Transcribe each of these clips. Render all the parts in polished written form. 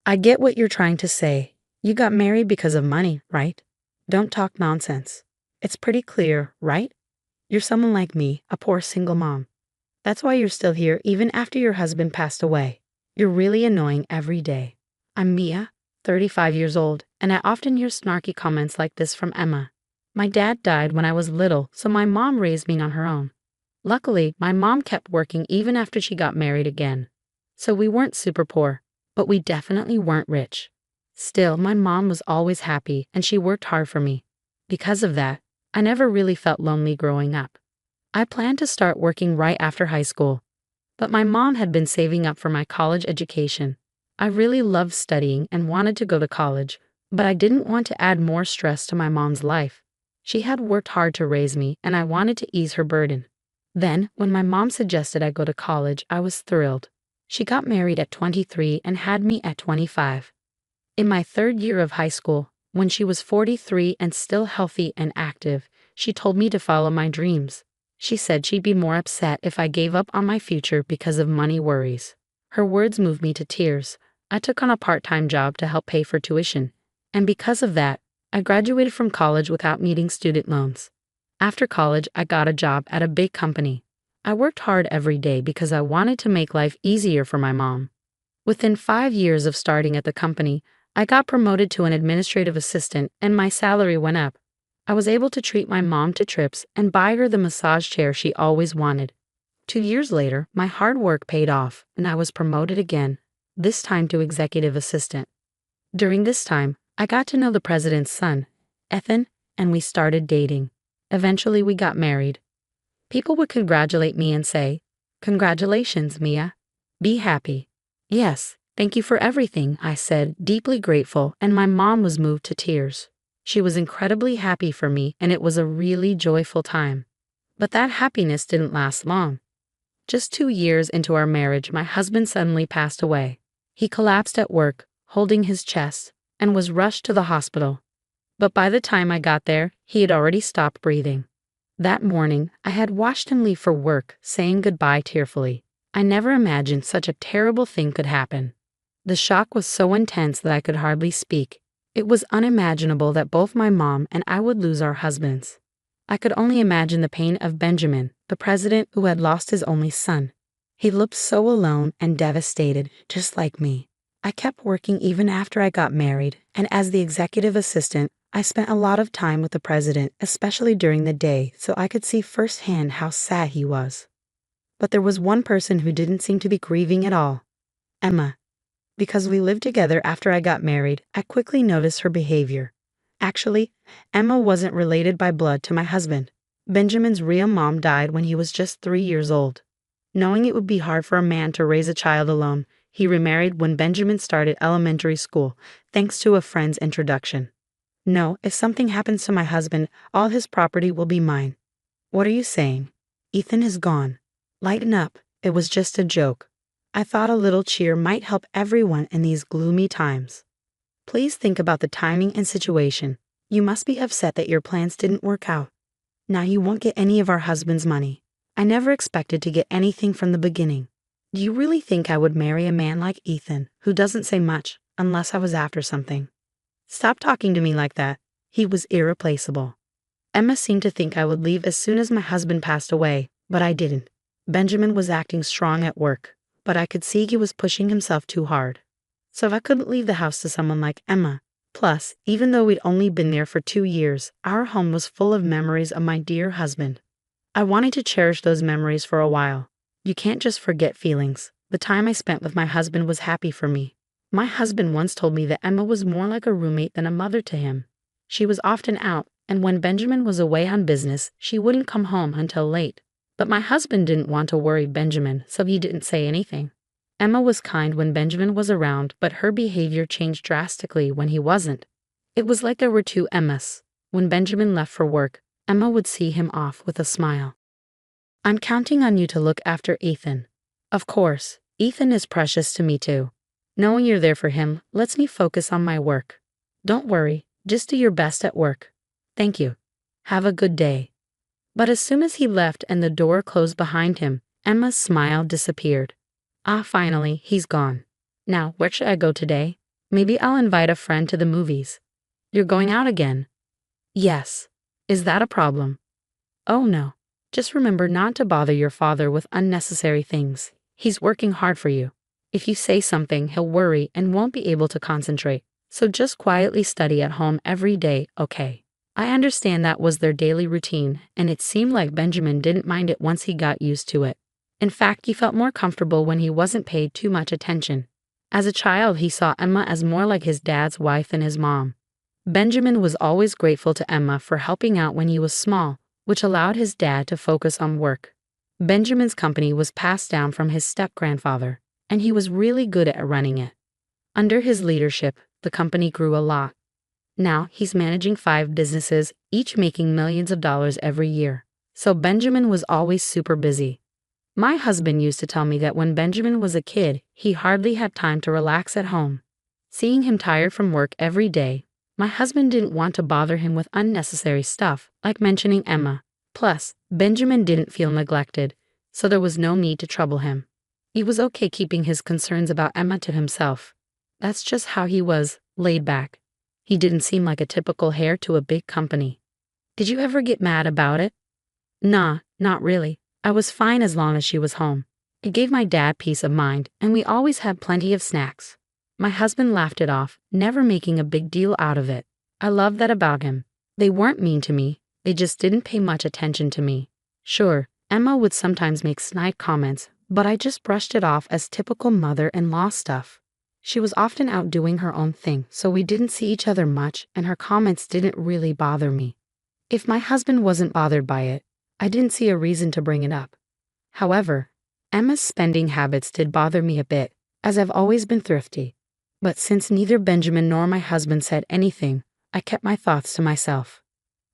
I get what you're trying to say. You got married because of money, right? Don't talk nonsense. It's pretty clear, right? You're someone like me, a poor single mom. That's why you're still here even after your husband passed away. You're really annoying every day. I'm Mia, 35 years old, and I often hear snarky comments like this from Emma. My dad died when I was little, so my mom raised me on her own. Luckily, my mom kept working even after she got married again. So we weren't super poor, but we definitely weren't rich. Still, my mom was always happy and she worked hard for me. Because of that, I never really felt lonely growing up. I planned to start working right after high school, but my mom had been saving up for my college education. I really loved studying and wanted to go to college, but I didn't want to add more stress to my mom's life. She had worked hard to raise me and I wanted to ease her burden. Then, when my mom suggested I go to college, I was thrilled. She got married at 23 and had me at 25. In my third year of high school, when she was 43 and still healthy and active, she told me to follow my dreams. She said she'd be more upset if I gave up on my future because of money worries. Her words moved me to tears. I took on a part-time job to help pay for tuition, and because of that, I graduated from college without needing student loans. After college, I got a job at a big company. I worked hard every day because I wanted to make life easier for my mom. Within 5 years of starting at the company, I got promoted to an administrative assistant and my salary went up. I was able to treat my mom to trips and buy her the massage chair she always wanted. 2 years later, my hard work paid off and I was promoted again, this time to executive assistant. During this time, I got to know the president's son, Ethan, and we started dating. Eventually, we got married. People would congratulate me and say, "Congratulations, Mia. Be happy." "Yes, thank you for everything," I said, deeply grateful, and my mom was moved to tears. She was incredibly happy for me, and it was a really joyful time. But that happiness didn't last long. Just 2 years into our marriage, my husband suddenly passed away. He collapsed at work, holding his chest, and was rushed to the hospital. But by the time I got there, he had already stopped breathing. That morning, I had watched him leave for work, saying goodbye tearfully. I never imagined such a terrible thing could happen. The shock was so intense that I could hardly speak. It was unimaginable that both my mom and I would lose our husbands. I could only imagine the pain of Benjamin, the president who had lost his only son. He looked so alone and devastated, just like me. I kept working even after I got married, and as the executive assistant, I spent a lot of time with the president, especially during the day, so I could see firsthand how sad he was. But there was one person who didn't seem to be grieving at all: Emma. Because we lived together after I got married, I quickly noticed her behavior. Actually, Emma wasn't related by blood to my husband. Benjamin's real mom died when he was just 3 years old. Knowing it would be hard for a man to raise a child alone, he remarried when Benjamin started elementary school, thanks to a friend's introduction. "No, if something happens to my husband, all his property will be mine." "What are you saying? Ethan is gone. Lighten up, it was just a joke. I thought a little cheer might help everyone in these gloomy times." Please think about the timing and situation. You must be upset that your plans didn't work out. Now you won't get any of our husband's money. I never expected to get anything from the beginning. Do you really think I would marry a man like Ethan, who doesn't say much, unless I was after something? Stop talking to me like that. He was irreplaceable. Emma seemed to think I would leave as soon as my husband passed away, but I didn't. Benjamin was acting strong at work, but I could see he was pushing himself too hard. So I couldn't leave the house to someone like Emma. Plus, even though we'd only been there for 2 years, our home was full of memories of my dear husband. I wanted to cherish those memories for a while. You can't just forget feelings. The time I spent with my husband was happy for me. My husband once told me that Emma was more like a roommate than a mother to him. She was often out, and when Benjamin was away on business, she wouldn't come home until late. But my husband didn't want to worry Benjamin, so he didn't say anything. Emma was kind when Benjamin was around, but her behavior changed drastically when he wasn't. It was like there were two Emmas. When Benjamin left for work, Emma would see him off with a smile. "I'm counting on you to look after Ethan." Of course, Ethan is precious to me too. Knowing you're there for him lets me focus on my work. Don't worry, just do your best at work. Thank you. Have a good day. But as soon as he left and the door closed behind him, Emma's smile disappeared. Finally, he's gone. Now, where should I go today? Maybe I'll invite a friend to the movies. You're going out again? Yes. Is that a problem? Oh no. Just remember not to bother your father with unnecessary things. He's working hard for you. If you say something, he'll worry and won't be able to concentrate. So just quietly study at home every day, okay? I understand that was their daily routine, and it seemed like Benjamin didn't mind it once he got used to it. In fact, he felt more comfortable when he wasn't paid too much attention. As a child, he saw Emma as more like his dad's wife than his mom. Benjamin was always grateful to Emma for helping out when he was small, which allowed his dad to focus on work. Benjamin's company was passed down from his step-grandfather, and he was really good at running it. Under his leadership, the company grew a lot. Now he's managing 5 businesses, each making millions of dollars every year. So Benjamin was always super busy. My husband used to tell me that when Benjamin was a kid, he hardly had time to relax at home. Seeing him tired from work every day, my husband didn't want to bother him with unnecessary stuff, like mentioning Emma. Plus, Benjamin didn't feel neglected, so there was no need to trouble him. He was okay keeping his concerns about Emma to himself. That's just how he was, laid back. He didn't seem like a typical heir to a big company. Did you ever get mad about it? Nah, not really. I was fine as long as she was home. It gave my dad peace of mind, and we always had plenty of snacks. My husband laughed it off, never making a big deal out of it. I loved that about him. They weren't mean to me, they just didn't pay much attention to me. Sure, Emma would sometimes make snide comments, but I just brushed it off as typical mother-in-law stuff. She was often out doing her own thing, so we didn't see each other much, and her comments didn't really bother me. If my husband wasn't bothered by it, I didn't see a reason to bring it up. However, Emma's spending habits did bother me a bit, as I've always been thrifty. But since neither Benjamin nor my husband said anything, I kept my thoughts to myself.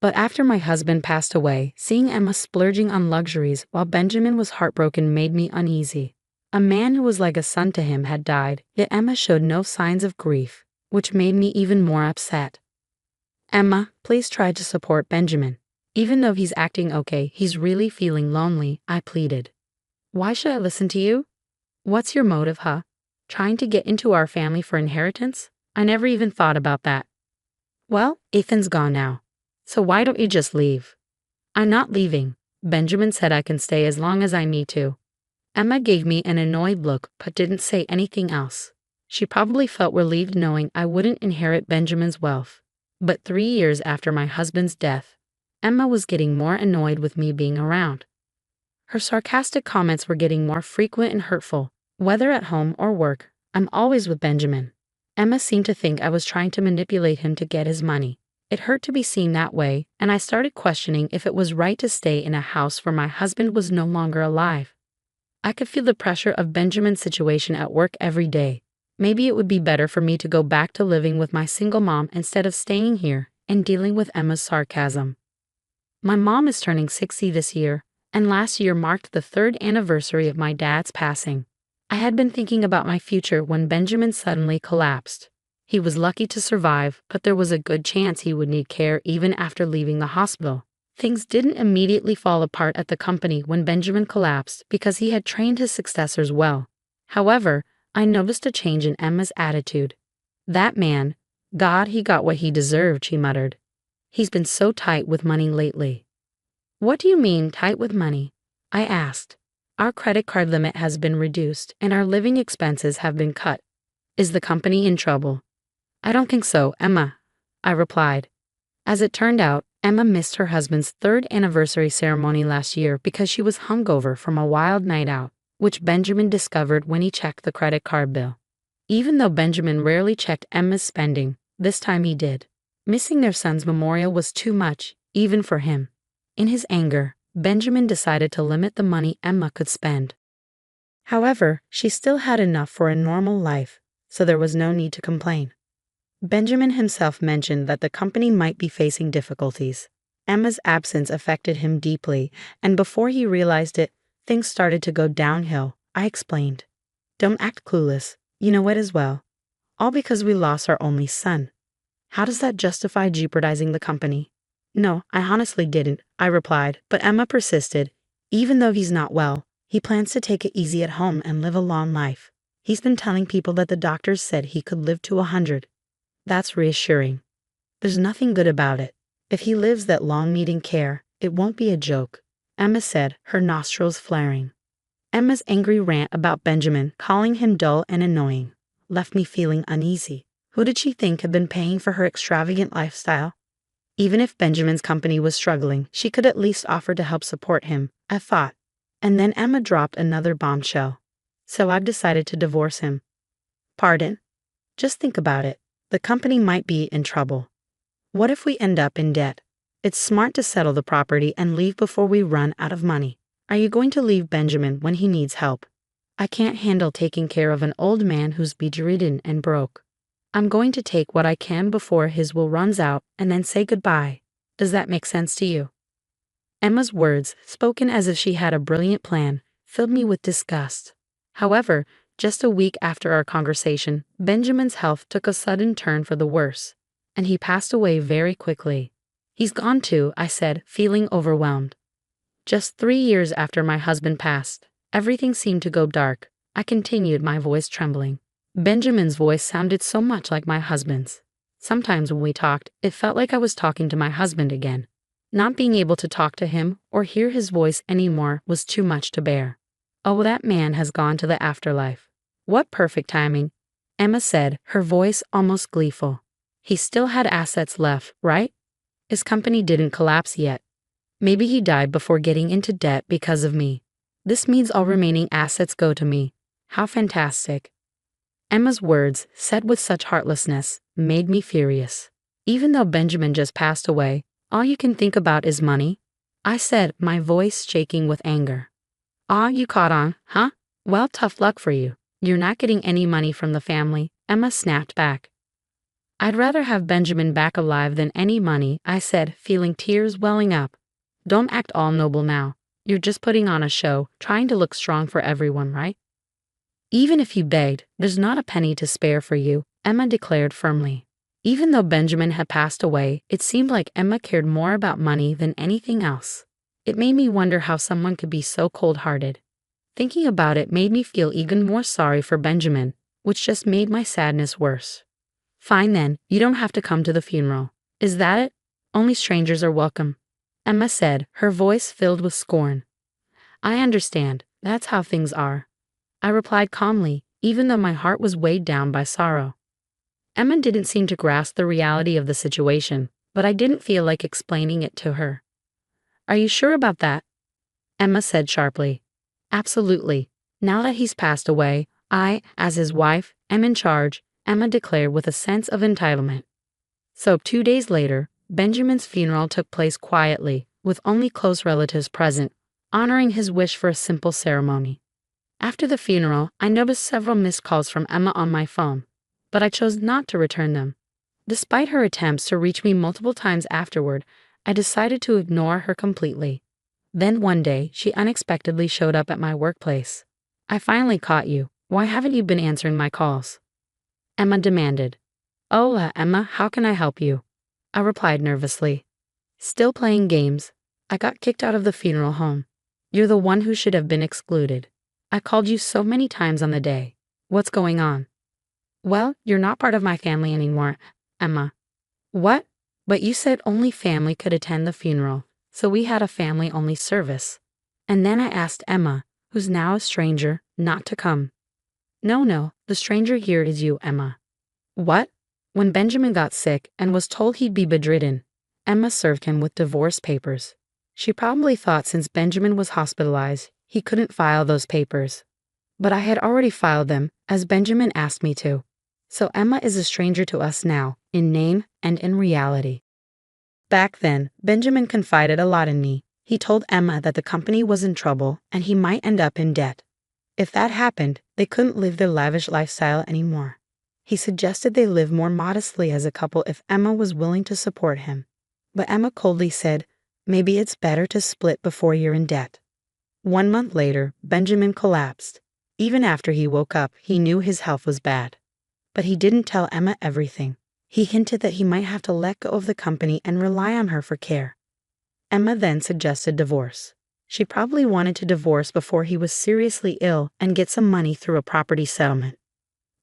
But after my husband passed away, seeing Emma splurging on luxuries while Benjamin was heartbroken made me uneasy. A man who was like a son to him had died, yet Emma showed no signs of grief, which made me even more upset. Emma, please try to support Benjamin. Even though he's acting okay, he's really feeling lonely, I pleaded. Why should I listen to you? What's your motive, huh? Trying to get into our family for inheritance? I never even thought about that. Well, Ethan's gone now. So why don't you just leave? I'm not leaving. Benjamin said I can stay as long as I need to. Emma gave me an annoyed look but didn't say anything else. She probably felt relieved knowing I wouldn't inherit Benjamin's wealth. But 3 years after my husband's death, Emma was getting more annoyed with me being around. Her sarcastic comments were getting more frequent and hurtful. Whether at home or work, I'm always with Benjamin. Emma seemed to think I was trying to manipulate him to get his money. It hurt to be seen that way, and I started questioning if it was right to stay in a house where my husband was no longer alive. I could feel the pressure of Benjamin's situation at work every day. Maybe it would be better for me to go back to living with my single mom instead of staying here and dealing with Emma's sarcasm. My mom is turning 60 this year, and last year marked the 3rd anniversary of my dad's passing. I had been thinking about my future when Benjamin suddenly collapsed. He was lucky to survive, but there was a good chance he would need care even after leaving the hospital. Things didn't immediately fall apart at the company when Benjamin collapsed because he had trained his successors well. However, I noticed a change in Emma's attitude. That man, God, he got what he deserved, she muttered. He's been so tight with money lately. What do you mean, tight with money? I asked. Our credit card limit has been reduced and our living expenses have been cut. Is the company in trouble? I don't think so, Emma, I replied. As it turned out, Emma missed her husband's 3rd anniversary ceremony last year because she was hungover from a wild night out, which Benjamin discovered when he checked the credit card bill. Even though Benjamin rarely checked Emma's spending, this time he did. Missing their son's memorial was too much, even for him. In his anger, Benjamin decided to limit the money Emma could spend. However, she still had enough for a normal life, so there was no need to complain. Benjamin himself mentioned that the company might be facing difficulties. Emma's absence affected him deeply, and before he realized it, things started to go downhill. I explained. Don't act clueless, you know it as well. All because we lost our only son. How does that justify jeopardizing the company? No, I honestly didn't, I replied, but Emma persisted. Even though he's not well, he plans to take it easy at home and live a long life. He's been telling people that the doctors said he could live to 100. That's reassuring. There's nothing good about it. If he lives that long needing care, it won't be a joke, Emma said, her nostrils flaring. Emma's angry rant about Benjamin calling him dull and annoying left me feeling uneasy. Who did she think had been paying for her extravagant lifestyle? Even if Benjamin's company was struggling, she could at least offer to help support him, I thought. And then Emma dropped another bombshell. So I've decided to divorce him. Pardon? Just think about it. The company might be in trouble. What if we end up in debt? It's smart to settle the property and leave before we run out of money. Are you going to leave Benjamin when he needs help? I can't handle taking care of an old man who's bedridden and broke. I'm going to take what I can before his will runs out and then say goodbye. Does that make sense to you? Emma's words, spoken as if she had a brilliant plan, filled me with disgust. However, just a week after our conversation, Benjamin's health took a sudden turn for the worse, and he passed away very quickly. He's gone too, I said, feeling overwhelmed. Just 3 years after my husband passed, everything seemed to go dark. I continued, my voice trembling. Benjamin's voice sounded so much like my husband's. Sometimes when we talked, it felt like I was talking to my husband again. Not being able to talk to him or hear his voice anymore was too much to bear. Oh, that man has gone to the afterlife. What perfect timing, Emma said, her voice almost gleeful. He still had assets left, right? His company didn't collapse yet. Maybe he died before getting into debt because of me. This means all remaining assets go to me. How fantastic. Emma's words, said with such heartlessness, made me furious. Even though Benjamin just passed away, all you can think about is money? I said, my voice shaking with anger. Ah, you caught on, huh? Well, tough luck for you. You're not getting any money from the family, Emma snapped back. I'd rather have Benjamin back alive than any money, I said, feeling tears welling up. Don't act all noble now. You're just putting on a show, trying to look strong for everyone, right? Even if you begged, there's not a penny to spare for you, Emma declared firmly. Even though Benjamin had passed away, it seemed like Emma cared more about money than anything else. It made me wonder how someone could be so cold-hearted. Thinking about it made me feel even more sorry for Benjamin, which just made my sadness worse. Fine then, you don't have to come to the funeral. Is that it? Only strangers are welcome, Emma said, her voice filled with scorn. I understand, that's how things are, I replied calmly, even though my heart was weighed down by sorrow. Emma didn't seem to grasp the reality of the situation, but I didn't feel like explaining it to her. Are you sure about that? Emma said sharply. Absolutely. Now that he's passed away, I, as his wife, am in charge, Emma declared with a sense of entitlement. So 2 days later, Benjamin's funeral took place quietly, with only close relatives present, honoring his wish for a simple ceremony. After the funeral, I noticed several missed calls from Emma on my phone, but I chose not to return them. Despite her attempts to reach me multiple times afterward, I decided to ignore her completely. Then one day, she unexpectedly showed up at my workplace. I finally caught you. Why haven't you been answering my calls? Emma demanded. Hola, Emma, how can I help you? I replied nervously. Still playing games. I got kicked out of the funeral home. You're the one who should have been excluded. I called you so many times on the day. What's going on? Well, you're not part of my family anymore, Emma. What? But you said only family could attend the funeral, so we had a family-only service. And then I asked Emma, who's now a stranger, not to come. No, the stranger here is you, Emma. What? When Benjamin got sick and was told he'd be bedridden, Emma served him with divorce papers. She probably thought since Benjamin was hospitalized, he couldn't file those papers. But I had already filed them, as Benjamin asked me to. So Emma is a stranger to us now, in name and in reality. Back then, Benjamin confided a lot in me. He told Emma that the company was in trouble and he might end up in debt. If that happened, they couldn't live their lavish lifestyle anymore. He suggested they live more modestly as a couple if Emma was willing to support him. But Emma coldly said, maybe it's better to split before you're in debt. 1 month later, Benjamin collapsed. Even after he woke up, he knew his health was bad. But he didn't tell Emma everything. He hinted that he might have to let go of the company and rely on her for care. Emma then suggested divorce. She probably wanted to divorce before he was seriously ill and get some money through a property settlement.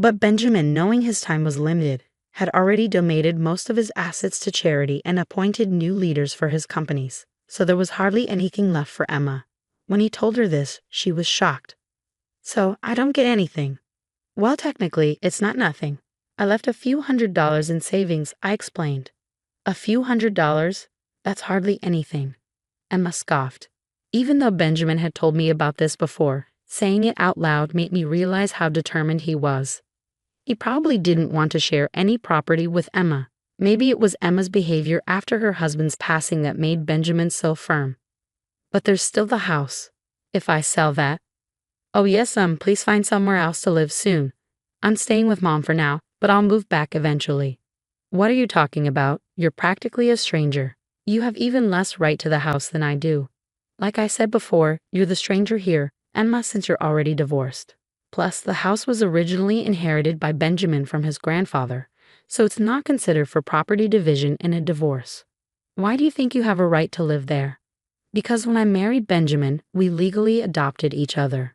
But Benjamin, knowing his time was limited, had already donated most of his assets to charity and appointed new leaders for his companies, so there was hardly anything left for Emma. When he told her this, she was shocked. "So, I don't get anything." "Well, technically, it's not nothing. I left a few $100s in savings," I explained. "A few $100? That's hardly anything." Emma scoffed. Even though Benjamin had told me about this before, saying it out loud made me realize how determined he was. He probably didn't want to share any property with Emma. Maybe it was Emma's behavior after her husband's passing that made Benjamin so firm. "But there's still the house. If I sell that—" "Oh yes, please find somewhere else to live soon. I'm staying with Mom for now, but I'll move back eventually." "What are you talking about? You're practically a stranger. You have even less right to the house than I do. Like I said before, you're the stranger here, Emma, since you're already divorced. Plus, the house was originally inherited by Benjamin from his grandfather, so it's not considered for property division in a divorce. Why do you think you have a right to live there?" "Because when I married Benjamin, we legally adopted each other."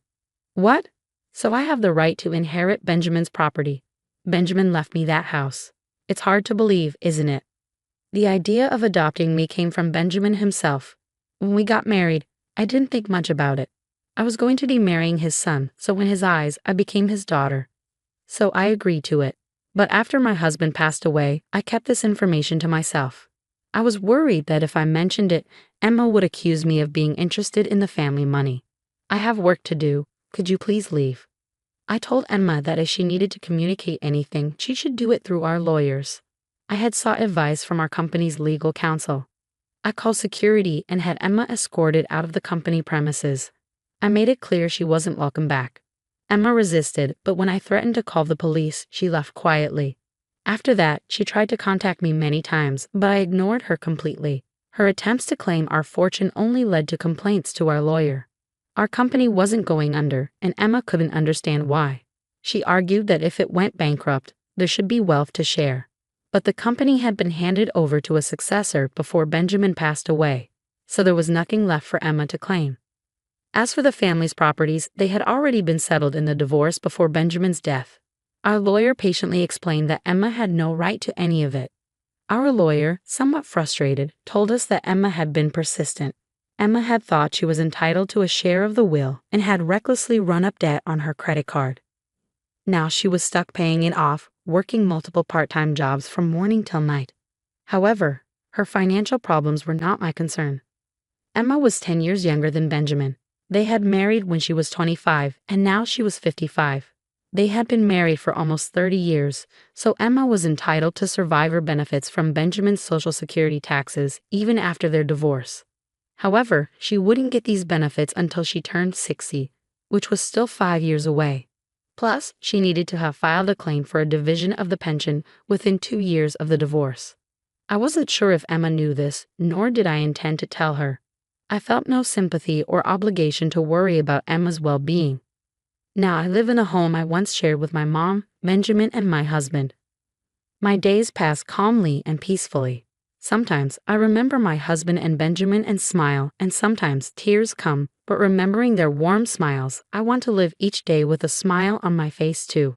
"What? So I have the right to inherit Benjamin's property. Benjamin left me that house. It's hard to believe, isn't it?" "The idea of adopting me came from Benjamin himself. When we got married, I didn't think much about it. I was going to be marrying his son, so in his eyes, I became his daughter. So I agreed to it. But after my husband passed away, I kept this information to myself. I was worried that if I mentioned it, Emma would accuse me of being interested in the family money. I have work to do. Could you please leave?" I told Emma that if she needed to communicate anything, she should do it through our lawyers. I had sought advice from our company's legal counsel. I called security and had Emma escorted out of the company premises. I made it clear she wasn't welcome back. Emma resisted, but when I threatened to call the police, she left quietly. After that, she tried to contact me many times, but I ignored her completely. Her attempts to claim our fortune only led to complaints to our lawyer. Our company wasn't going under, and Emma couldn't understand why. She argued that if it went bankrupt, there should be wealth to share. But the company had been handed over to a successor before Benjamin passed away, so there was nothing left for Emma to claim. As for the family's properties, they had already been settled in the divorce before Benjamin's death. Our lawyer patiently explained that Emma had no right to any of it. Our lawyer, somewhat frustrated, told us that Emma had been persistent. Emma had thought she was entitled to a share of the will and had recklessly run up debt on her credit card. Now she was stuck paying it off, working multiple part-time jobs from morning till night. However, her financial problems were not my concern. Emma was 10 years younger than Benjamin. They had married when she was 25, and now she was 55. They had been married for almost 30 years, so Emma was entitled to survivor benefits from Benjamin's Social Security taxes even after their divorce. However, she wouldn't get these benefits until she turned 60, which was still 5 years away. Plus, she needed to have filed a claim for a division of the pension within 2 years of the divorce. I wasn't sure if Emma knew this, nor did I intend to tell her. I felt no sympathy or obligation to worry about Emma's well-being. Now I live in a home I once shared with my mom, Benjamin, and my husband. My days pass calmly and peacefully. Sometimes I remember my husband and Benjamin and smile, and sometimes tears come, but remembering their warm smiles, I want to live each day with a smile on my face too.